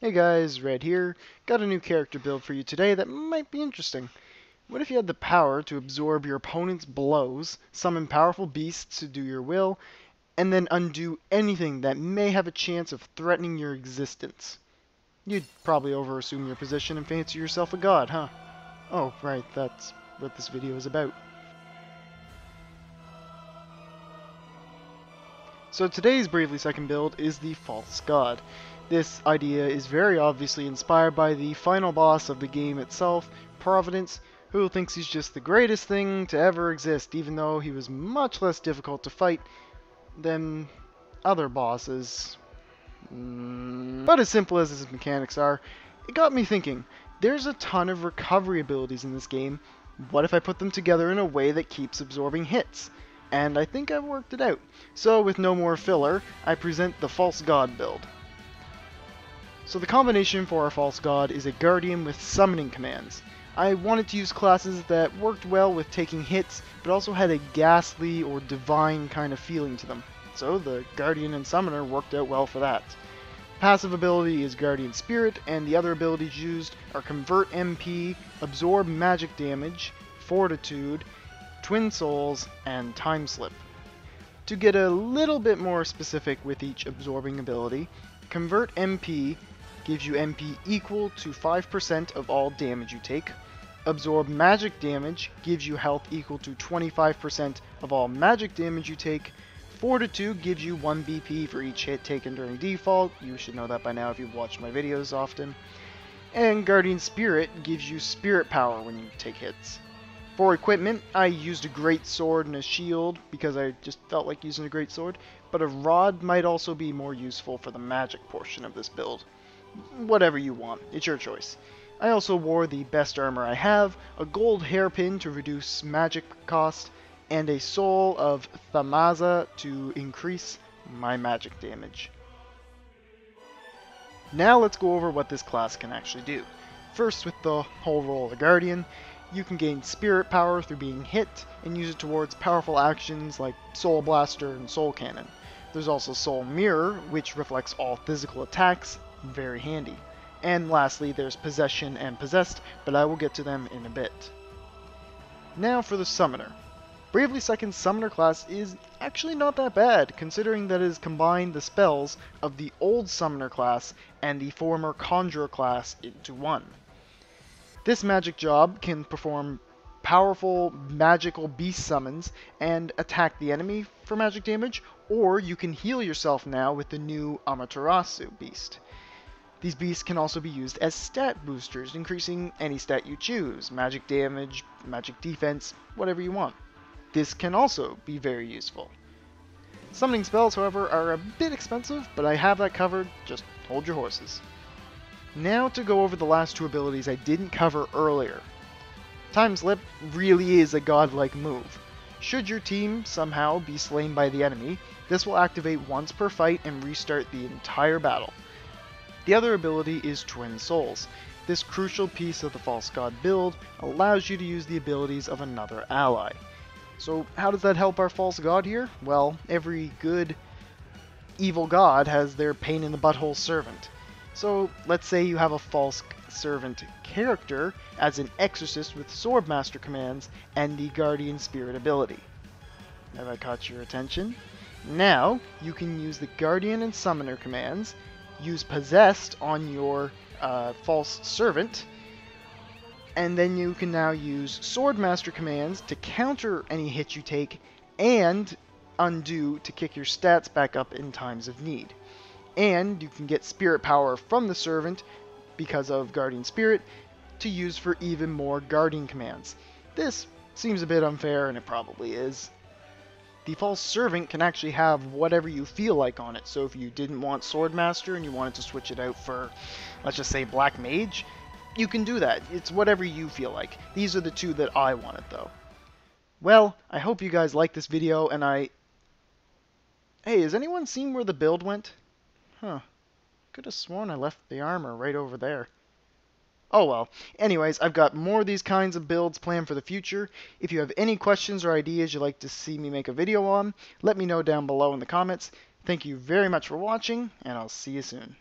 Hey guys, Red here. Got a new character build for you today that might be interesting. What if you had the power to absorb your opponent's blows, summon powerful beasts to do your will, and then undo anything that may have a chance of threatening your existence? You'd probably overassume your position and fancy yourself a god, huh? Oh, right, that's what this video is about. So today's Bravely Second build is the False God. This idea is very obviously inspired by the final boss of the game itself, Providence, who thinks he's just the greatest thing to ever exist, even though he was much less difficult to fight than other bosses. But as simple as his mechanics are, it got me thinking, there's a ton of recovery abilities in this game. What if I put them together in a way that keeps absorbing hits? And I think I've worked it out. So with no more filler, I present the False God build. So the combination for our False God is a Guardian with summoning commands. I wanted to use classes that worked well with taking hits, but also had a ghastly or divine kind of feeling to them. So the Guardian and Summoner worked out well for that. Passive ability is Guardian Spirit, and the other abilities used are Convert MP, Absorb Magic Damage, Fortitude, Twin Souls, and Time Slip. To get a little bit more specific with each absorbing ability, Convert MP gives you MP equal to 5% of all damage you take. Absorb Magic Damage gives you health equal to 25% of all magic damage you take. Fortitude gives you 1 BP for each hit taken during default. You should know that by now if you've watched my videos often. And Guardian Spirit gives you spirit power when you take hits. For equipment, I used a great sword and a shield because I just felt like using a great sword, but a rod might also be more useful for the magic portion of this build. Whatever you want, it's your choice. I also wore the best armor I have, a gold hairpin to reduce magic cost, and a soul of Thamaza to increase my magic damage. Now let's go over what this class can actually do. First, with the whole role of a Guardian, you can gain spirit power through being hit and use it towards powerful actions like Soul Blaster and Soul Cannon. There's also Soul Mirror, which reflects all physical attacks, very handy. And lastly, there's Possession and Possessed, but I will get to them in a bit. Now for the Summoner. Bravely Second's Summoner class is actually not that bad, considering that it has combined the spells of the old Summoner class and the former Conjurer class into one. This magic job can perform powerful magical beast summons and attack the enemy for magic damage, or you can heal yourself now with the new Amaterasu beast. These beasts can also be used as stat boosters, increasing any stat you choose, magic damage, magic defense, whatever you want. This can also be very useful. Summoning spells, however, are a bit expensive, but I have that covered, just hold your horses. Now to go over the last two abilities I didn't cover earlier. Time Slip really is a godlike move. Should your team somehow be slain by the enemy, this will activate once per fight and restart the entire battle. The other ability is Twin Souls. This crucial piece of the False God build allows you to use the abilities of another ally. So how does that help our False God here? Well, every good evil god has their pain in the butthole servant. So let's say you have a false servant character as an exorcist with Swordmaster commands and the Guardian Spirit ability. Have I caught your attention? Now you can use the Guardian and Summoner commands, use Possessed on your false servant, and then you can now use Swordmaster commands to counter any hit you take and undo to kick your stats back up in times of need. And you can get spirit power from the servant because of Guardian Spirit to use for even more Guardian commands. This seems a bit unfair, and it probably is. The false servant can actually have whatever you feel like on it, so if you didn't want Swordmaster and you wanted to switch it out for, let's just say, Black Mage, you can do that. It's whatever you feel like. These are the two that I wanted, though. Well, I hope you guys liked this video, and Hey, has anyone seen where the build went? Huh. Could have sworn I left the armor right over there. Oh well. Anyways, I've got more of these kinds of builds planned for the future. If you have any questions or ideas you'd like to see me make a video on, let me know down below in the comments. Thank you very much for watching, and I'll see you soon.